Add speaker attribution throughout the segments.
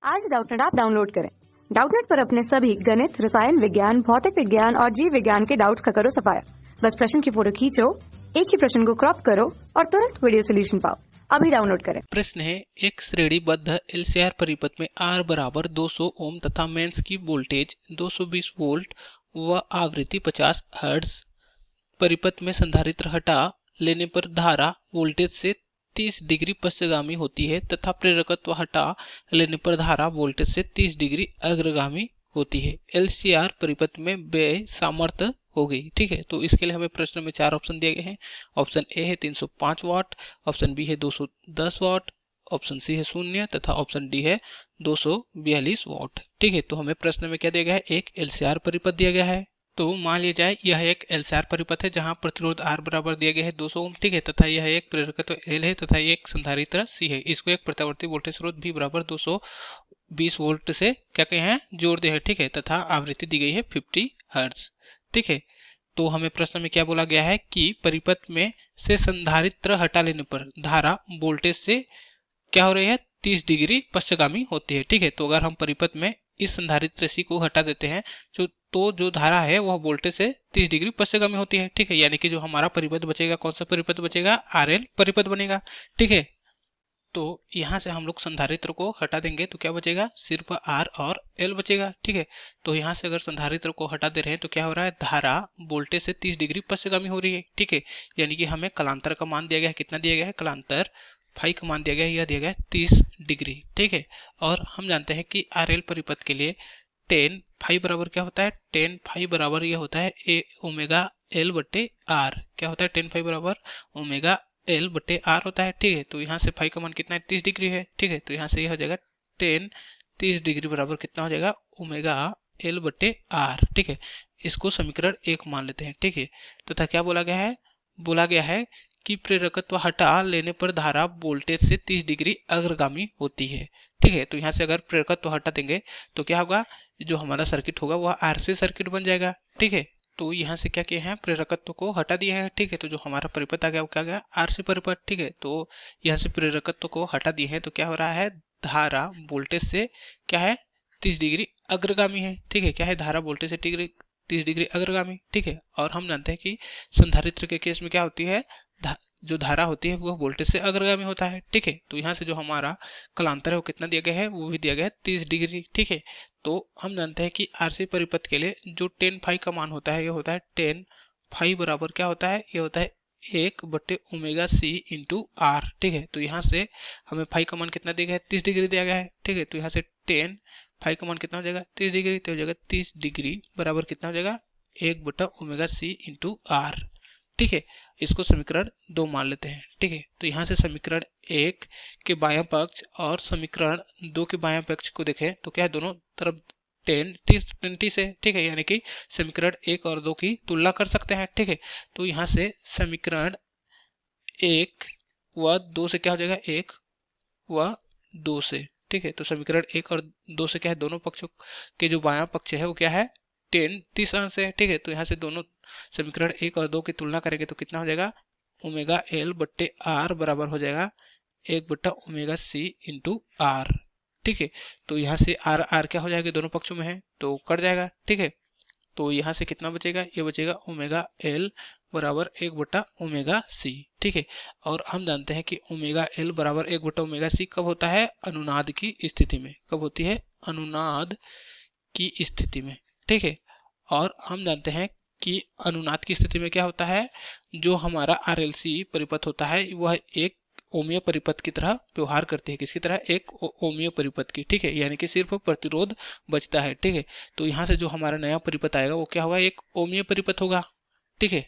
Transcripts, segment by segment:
Speaker 1: आज Doubtnut app download करें। Doubtnut पर अपने सभी गणित, रसायन विज्ञान, भौतिक विज्ञान और जीव विज्ञान के डाउट्स का करो सफाया। बस प्रश्न की फोटो खींचो, एक ही प्रश्न को क्रॉप करो और तुरंत वीडियो सोल्यूशन पाओ। अभी डाउनलोड करें।
Speaker 2: प्रश्न है, एक श्रेणीबद्ध एलसीआर परिपथ में R बराबर 200 ओम तथा मेंस की वोल्टेज 220 वोल्ट व आवृत्ति 50 हर्ट्ज। परिपथ में संधारित्र हटा लेने पर धारा वोल्टेज से 30 डिग्री पश्चगामी होती है तथा प्रेरकत्व हटा लेने पर धारा वोल्टेज से 30 डिग्री अग्रगामी होती है। एलसीआर परिपथ में व्यय सामर्थ्य हो गई। ठीक है, तो इसके लिए हमें प्रश्न में 4 ऑप्शन दिए गए हैं। ऑप्शन ए है 305 वाट, ऑप्शन बी है 210 वाट, ऑप्शन सी है 0 तथा ऑप्शन डी है 242 वाट। ठीक है, तो हमें प्रश्न में क्या दिया गया है, एक एलसीआर परिपथ दिया गया है। तो मान लिया जाए यह एक एलसीआर परिपथ है जहां प्रतिरोध R बराबर दिया गया है 200 ओम। ठीक है, तथा यह एक प्रेरकत्व L है तथा एक संधारित्र C है। इसको एक प्रत्यावर्ती वोल्टेज स्रोत भी बराबर 220 वोल्ट से क्या कहे हैं, जोड़ दिया है। ठीक है, तथा आवृत्ति दी गई है 50 हर्ट्ज। ठीक है, तो हमें प्रश्न में क्या बोला गया है कि परिपथ में से संधारित्र हटा लेने पर धारा वोल्टेज से क्या हो रही है, 30 डिग्री पश्चगामी होती है। ठीक है, तो अगर हम परिपथ में इस संधारित्र C को हटा देते हैं तो जो धारा है वह वोल्टेज से 30 डिग्री पश्चगामी होती है। ठीक है, यानी कि जो हमारा परिपथ बचेगा, कौन सा परिपथ बचेगा, RL परिपथ बनेगा। ठीक है, तो यहाँ से हम लोग संधारित्र को हटा देंगे तो क्या बचेगा, सिर्फ R और L बचेगा। ठीक है, तो यहाँ से अगर संधारित्र को हटा दे रहे हैं तो क्या हो रहा है, धारा वोल्टेज से 30 डिग्री पश्चगामी हो रही है। ठीक है, यानी कि हमें कलांतर का मान दिया गया है, कितना दिया गया है, कलांतर फाई का मान दिया गया है, यह दिया गया है 30 डिग्री। ठीक है, और हम जानते हैं कि RL परिपथ के लिए टेन फाई बराबर क्या होता है, टेन फाई बराबर यह होता है ए ओमेगा L बटे R। क्या होता है, टेन फाई बराबर ओमेगा L बटे R होता है। ठीक है, तो यहाँ से फाई का मान कितना है, 30 डिग्री है। ठीक है, तो यहाँ से यह हो जाएगा टेन 30 डिग्री बराबर कितना हो जाएगा, ओमेगा L बटे R। ठीक है, इसको समीकरण 1 मान लेते हैं। ठीक है, तथा क्या बोला गया है, बोला गया है कि प्रेरकत्व हटा लेने पर धारा वोल्टेज से 30 डिग्री अग्रगामी होती है। ठीक है, तो यहाँ से अगर प्रेरकत्व हटा देंगे तो क्या होगा, जो हमारा सर्किट होगा वह RC सर्किट बन जाएगा। ठीक है, तो यहाँ से क्या किया है, प्रेरकत्व को हटा दिया है। ठीक है, तो जो हमारा परिपथ आ गया वो क्या गया, RC परिपथ। ठीक है, तो यहाँ से प्रेरकत्व को हटा दिए है तो क्या हो रहा है, धारा वोल्टेज से क्या है, 30 डिग्री अग्रगामी है। ठीक है, क्या है, धारा वोल्टेज से 30 डिग्री अग्रगामी। ठीक है, और हम जानते हैं कि संधारित्र के केस में क्या होती है, जो धारा होती है वह वोल्टेज से अग्रगामी होता है। ठीक है, तो यहाँ से जो हमारा कलांतर है वो कितना दिया गया है, वो भी दिया गया है 30 डिग्री। ठीक है, तो हम जानते हैं कि RC परिपथ के लिए जो टेन फाई का मान होता है, ये होता है टेन फाई बराबर क्या होता है, ये होता है 1 बटे ओमेगा C इंटू R। ठीक है, तो यहाँ से हमें फाई का मान कितना दिया गया है, 30 डिग्री दिया गया है। ठीक है, तो यहाँ से टेन फाई का मान कितना हो जाएगा, 30 डिग्री, तो हो जाएगा 30 डिग्री बराबर कितना हो जाएगा, 1 बटा ओमेगा C इंटू R। ठीक है, इसको समीकरण 2 मान लेते हैं। ठीक है, तो यहाँ से समीकरण 1 के बायां पक्ष और समीकरण 2 के बायां पक्ष को देखें तो क्या है, दोनों तरफ 10 से। ठीक है, यानी कि समीकरण 1 और 2 की तुलना कर सकते हैं। ठीक है, तो यहाँ से समीकरण 1 व 2 से क्या हो जाएगा, 1 व 2 से। ठीक है, तो समीकरण 1 और 2 से क्या है, दोनों पक्षों के जो बायां पक्ष है वो क्या है, 30 अंश है। ठीक है, तो यहाँ से दोनों समीकरण 1 और 2 की तुलना करेंगे तो कितना हो जाएगा, ओमेगा L बट्टे R बराबर हो जाएगा 1 बट्टा ओमेगा C इंटू R। ठीक है, तो यहाँ से R R क्या हो जाएगा, दोनों पक्षों में है तो कट जाएगा। ठीक है, तो यहाँ से कितना बचेगा, ये बचेगा ओमेगा L बराबर 1 बट्टा ओमेगा C। ठीक है, और हम जानते हैं कि ओमेगा L बराबर 1 बट्टा ओमेगा C कब होता है, अनुनाद की स्थिति में। कब होती है, अनुनाद की स्थिति में। ठीक है, और हम जानते हैं कि अनुनाद की स्थिति में क्या होता है, जो हमारा RLC परिपथ होता है वह एक ओमीय परिपथ की तरह व्यवहार करती है। किसकी तरह, एक ओमीय परिपथ की। ठीक है, यानी कि सिर्फ प्रतिरोध बचता है। ठीक है, तो यहाँ से जो हमारा नया परिपथ आएगा वो क्या होगा, एक ओमीय परिपथ होगा। ठीक है,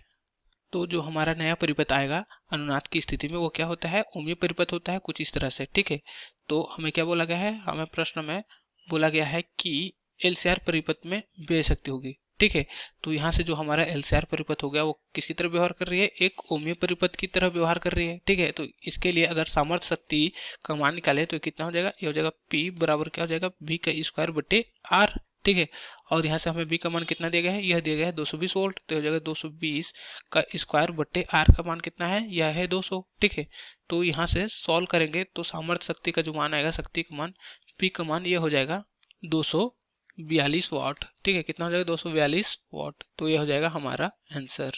Speaker 2: तो जो हमारा नया परिपथ आएगा अनुनाद की स्थिति में वो क्या होता है, ओमीय परिपथ होता है, कुछ इस तरह से। ठीक है, तो हमें क्या बोला गया है, हमें प्रश्न में बोला गया है कि LCR परिपथ में व्यय शक्ति होगी। ठीक है, तो यहाँ से जो हमारा LCR परिपथ हो गया वो किसकी तरह व्यवहार कर रही है, एक ओमीय परिपथ की तरह व्यवहार कर रही है। ठीक है, तो इसके लिए अगर सामर्थ्य शक्ति का मान निकाले तो कितना हो जाएगा, ये हो जाएगा P बराबर क्या हो जाएगा, V का स्क्वायर बटे R। ठीक है, और यहाँ से हमें V का मान कितना दिया गया है, यह दिया गया है 220 वोल्ट, तो हो जाएगा 220 का स्क्वायर बटे R का मान कितना है, यह है 200। ठीक है, तो यहाँ से सॉल्व करेंगे तो सामर्थ्य शक्ति का जो मान आएगा, शक्ति का मान पीक का मान ये हो जाएगा 242 वाट। ठीक है, कितना हो जाएगा 242 वाट। तो ये हो जाएगा हमारा आंसर।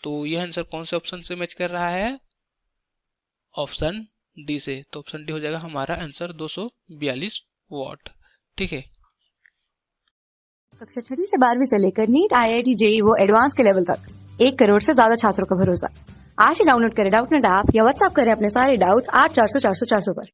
Speaker 2: तो ये आंसर कौन से ऑप्शन से मैच कर रहा है? ऑप्शन डी से। तो ऑप्शन डी हो जाएगा हमारा आंसर 242 वाट। ठीक है।
Speaker 1: कक्षा 6वीं से 12वीं से लेकर नीट, IIT, JEE वो एडवांस के लेवल तक 1 करोड़ से ज्यादा छात्रों का भरोसा। आज ही डाउनलोड करें डाउटनेट ऐप या व्हाट्सएप करें अपने सारे डाउट्स 8400 400 400 पर।